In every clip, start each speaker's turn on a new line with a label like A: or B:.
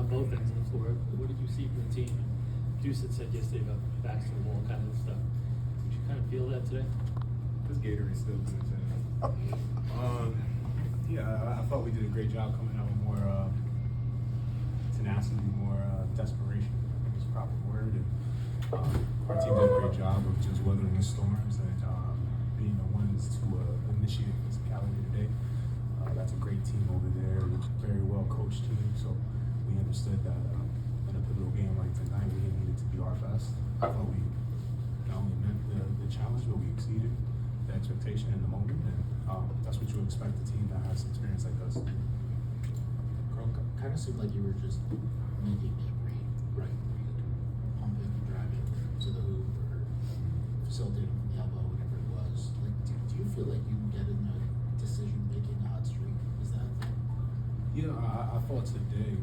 A: both ends of the floor. What did you see from the team? Deuce had said yesterday about backs to the wall kind of stuff. Did you kind of feel that today?
B: This Gatorade's still good. I thought we did a great job coming out with more tenacity, more desperation. I think is the proper word. And, our team did a great job of just weathering the storms and being the ones to initiate physicality today. That's a great team over there, a very well coached team. So we understood that in a pivotal game like tonight, we needed to be our best. I thought we not only met the challenge, but we exceeded the expectation in the moment. And that's what you expect a team that has experience like us.
C: Karl, kind of seemed like you were just making it read, right? Pumping and driving to the hoop or facilitating from the elbow, whatever it was. Like, do you feel like you can get in a decision-making hot streak? Is that a thing?
B: Yeah, I thought today,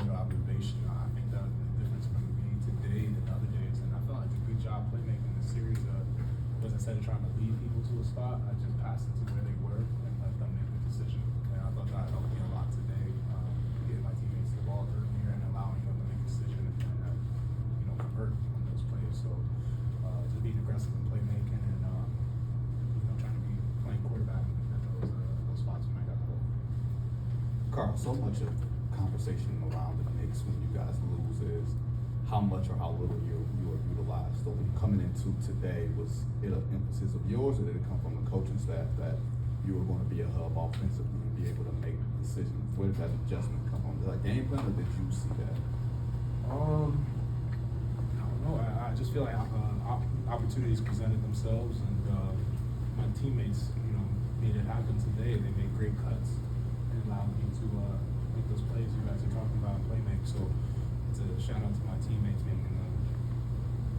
B: good observation. I think that was the difference from me today than other days. And I felt like a good job playmaking this series. Was instead of trying to lead people to a spot, I just passed it to where they were and let them make the decision. And I thought that helped me a lot today, getting my teammates the ball earlier and allowing them to make a decision and convert on those plays. So just being aggressive in playmaking and trying to be playing quarterback at those spots when I got the ball.
D: Karl, so much of conversation around the Knicks when you guys lose is how much or how little you are utilized. So coming into today, was it an emphasis of yours, or did it come from the coaching staff that you were going to be a hub offensively and be able to make decisions? Where did that adjustment come from? Did that game plan, or did you see that?
B: I don't know. I just feel like opportunities presented themselves, and my teammates, made it happen today. They made great cuts and allowed me to make those plays you guys are talking about and play make. So it's a shout out to my teammates making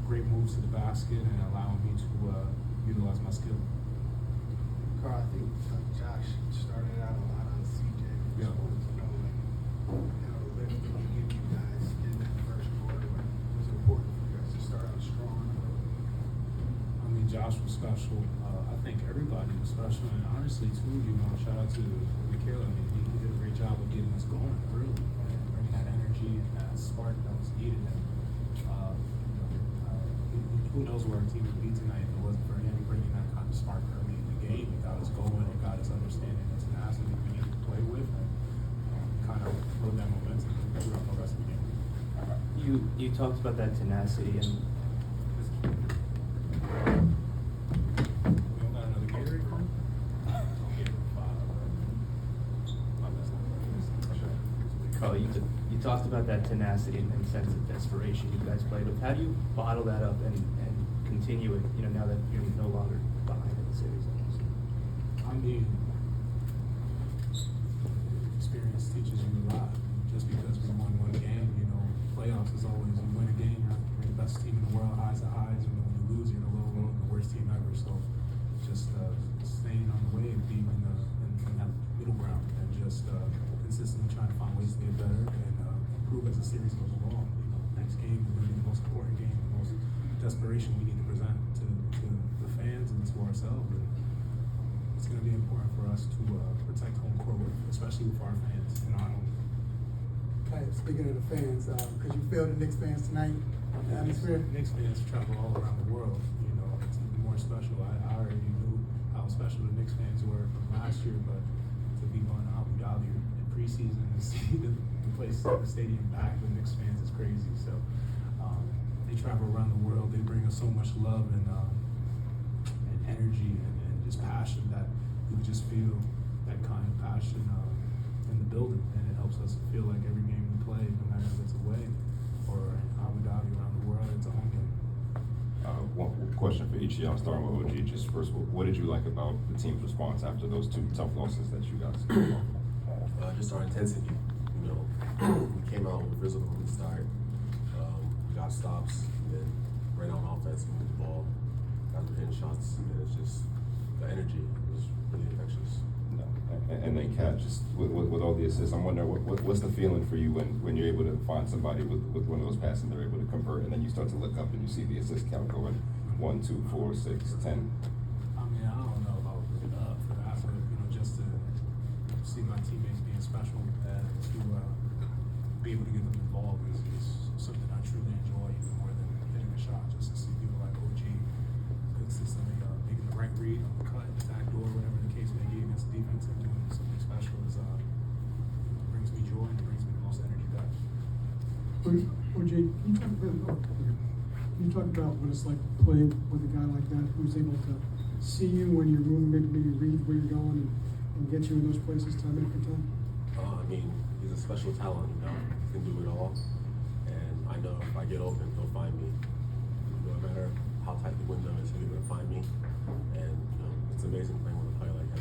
B: great moves to the basket and allowing me to utilize my skill.
E: Karl, I think Josh started out a lot on CJ.
B: Yeah.
E: The lift that he gave you guys in that first quarter, when it was important for you guys to start out strong.
B: I mean, Josh was special. I think everybody was special, and honestly, too, shout out to Mikhail. I mean, he did a great job of getting us going early and bringing that energy and that spark that was needed. And who knows where our team would be tonight if it wasn't for him bringing that kind of spark early in the game. It got us going, it got us understanding the tenacity we need to play with, and kind of rode that momentum throughout the rest of the game.
A: You talked about that tenacity and
B: We don't got another Gatorade card? I'll give it 5.
A: Karl, you talked about that tenacity and sense of desperation you guys played with. How do you bottle that up and continue it, now that you're no longer behind in the series?
B: I mean, experience teaches you a lot. Just because we won one game, playoffs is always, you win a game, you're the best team in the world, highs to highs. When you lose, you're the low, the worst team ever. So just staying on the wave, being in that middle ground, and just consistently trying to find ways to get better and improve as the series goes along. Next game is going to be the most important game, the most desperation we need to present to the fans and to ourselves. And it's going to be important for us to protect home court, especially with our fans in our home.
E: Okay, speaking of the fans, could you feel the Knicks fans tonight? The atmosphere?
B: Knicks fans travel all around the world. It's even more special. I already knew how special the Knicks fans were from last year, but to be going to Abu Dhabi in preseason and see the stadium back with Knicks fans is crazy. So they travel around the world. They bring us so much love and energy and just passion that you just feel that kind of passion in the building, and it helps us feel like every game we play, no matter if it's away or in Abu Dhabi, around the world, it's a home game.
F: One question for each of y'all, starting with OG. Just first, what did you like about the team's response after those two tough losses that you guys came off?
G: Just our intensity. We came out with physical from the start. We got stops, and then ran on offense, moved the ball, guys were hitting shots, and it's just the energy was really infectious.
F: No. And then Kat, just with all the assists, I'm wondering what's the feeling for you when you're able to find somebody with one of those passes and they're able to convert, and then you start to look up and you see the assist count going 1, 2, 4, 6, 10.
B: I mean, I don't know about for that, but just to see my teammates being special and to
H: OJ, can you talk about what it's like to play with a guy like that who's able to see you when you're moving, maybe read where you're going and get you in those places time after time?
G: I mean, he's a special talent, you know, he can do it all. And I know if I get open, he'll find me. No matter how tight the window is, he'll be able to find me. And, you know, it's amazing playing with a player like him.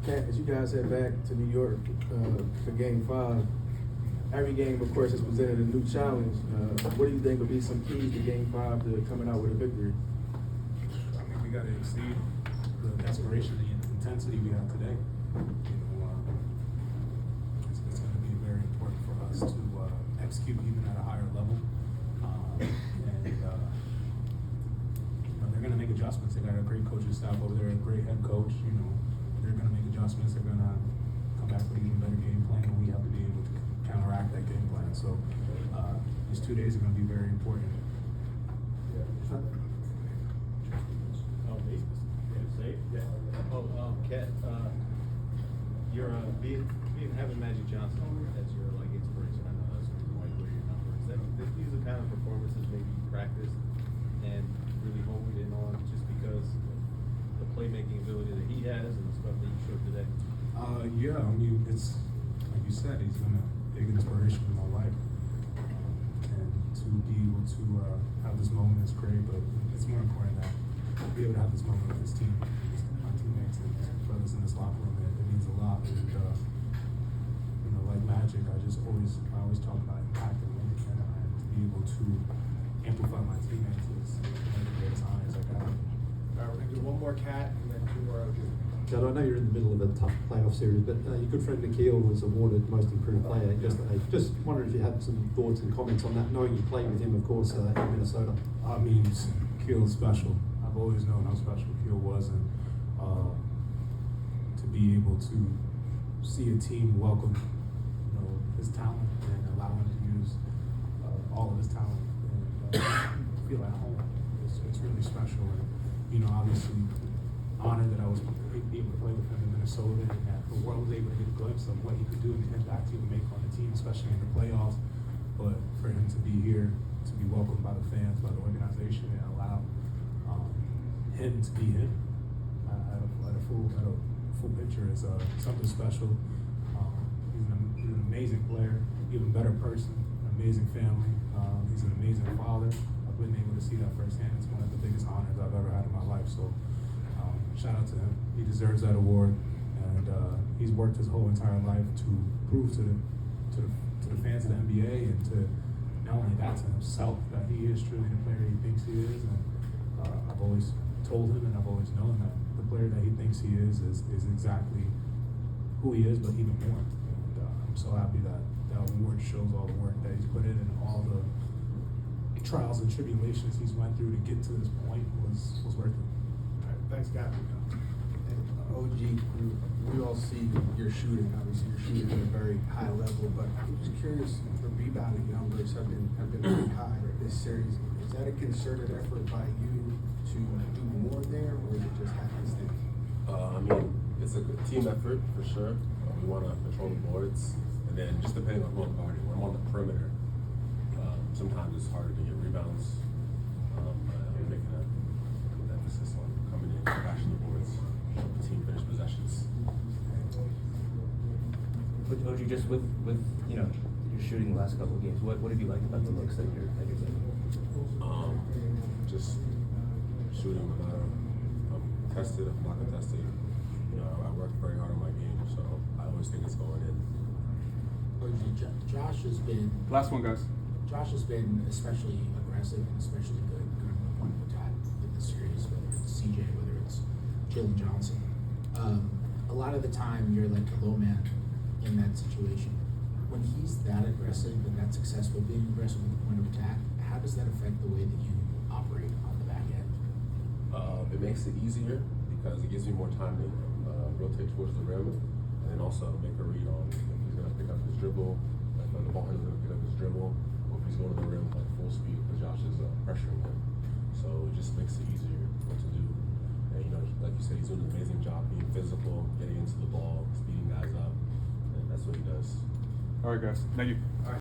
I: Cat, as you guys head back to New York for Game 5, every game, of course, has presented a new challenge. What do you think will be some keys to Game 5 to coming out with a victory?
B: I think we got to exceed the desperation and intensity we have today. You know, it's going to be very important for us to execute even at a higher level. You know, they're going to make adjustments. They got a great coaching staff over there, a great head coach. You know, they're going to make adjustments. They're going to come back with an even better game plan, and we have to be able to counteract that game plan. So these 2 days are going to be very important.
J: Oh, me? Yeah, safe? Yeah. Oh, Kat, you're having Magic Johnson as your like inspiration. I know that's the reason why you wear your number. Is that these are the kind of performances maybe you practiced and really honed in on just because the playmaking ability that he has and the stuff that you showed today?
B: Yeah, I mean, it's like you said, he's been a big inspiration in my life. And to be able to have this moment is great, but it's more important that be able to have this moment with his team, my teammates and brothers in this locker room. It means a lot. And you know, like Magic, I always talk about impacting them, and to be able to amplify my teammates is one of the greatest honors I got.
E: All right, we're gonna do one more Cat and then two more OJ.
K: Chad, I know you're in the middle of a tough playoff series, but your good friend Nikhil was awarded Most Improved Player yesterday. Just wondering if you had some thoughts and comments on that, knowing you played with him, of course, in Minnesota.
B: I mean, Nikhil's special. I've always known how special Nikhil was, and to be able to see a team welcome, you know, his talent and allow him to use all of his talent and feel at home, it's really special. And you know, obviously, honored that I was able to play with him in Minnesota, and that the world was able to get a glimpse of what he could do and the impact he would make on the team, especially in the playoffs. But for him to be here, to be welcomed by the fans, by the organization, and allow him to be him at a full picture is something special. He's an amazing player, even better person, an amazing family. He's an amazing father. I've been able to see that firsthand. It's one of the biggest honors I've ever had in my life. So shout out to him. He deserves that award, and he's worked his whole entire life to prove to the fans of the NBA and to not only that, to himself, that he is truly the player he thinks he is. And I've always told him, and I've always known that the player that he thinks he is exactly who he is, but even more. And I'm so happy that that award shows all the work that he's put in and all the trials and tribulations he's went through to get to this point was worth it.
E: All right, thanks, Cat. And OG, we all see your shooting. Obviously, you're shooting at a very high level, but I'm just curious. The rebounding numbers have been very high this series. Is that a concerted effort by you to do more there, or is it just happenstance?
G: I mean, it's a good team effort for sure. We want to control the boards, and then just depending on who I'm guarding. When I'm on the perimeter, sometimes it's harder to get rebounds. But I'm making an emphasis on coming in, crashing the boards, team finish possessions.
A: But OG, just with you know your shooting the last couple of games, what have you liked about the looks that you're getting?
G: Just shooting no matter if I'm tested, if I'm not contested. You know, I work very hard on my game, so I always think it's going in.
C: Josh has been.
B: Last one, guys.
C: Josh has been especially aggressive and especially good on the point of attack in this series, whether it's CJ, whether it's Jalen Johnson. A lot of the time, you're like a low man in that situation. When he's that aggressive and that successful, being aggressive at the point of attack, how does that affect the way that you operate on the back end?
G: It makes it easier because it gives me more time to rotate towards the rim, and then also make a read on if he's going to pick up his dribble, if the ball handler's going to pick up his dribble, or if he's going to the rim like full speed because Josh is pressuring him. So it just makes it easier what to do. And you know, like you said, he's doing an amazing job being physical, getting into the ball, speeding guys up, and that's what he does.
B: All right, guys. Thank you.
E: All right.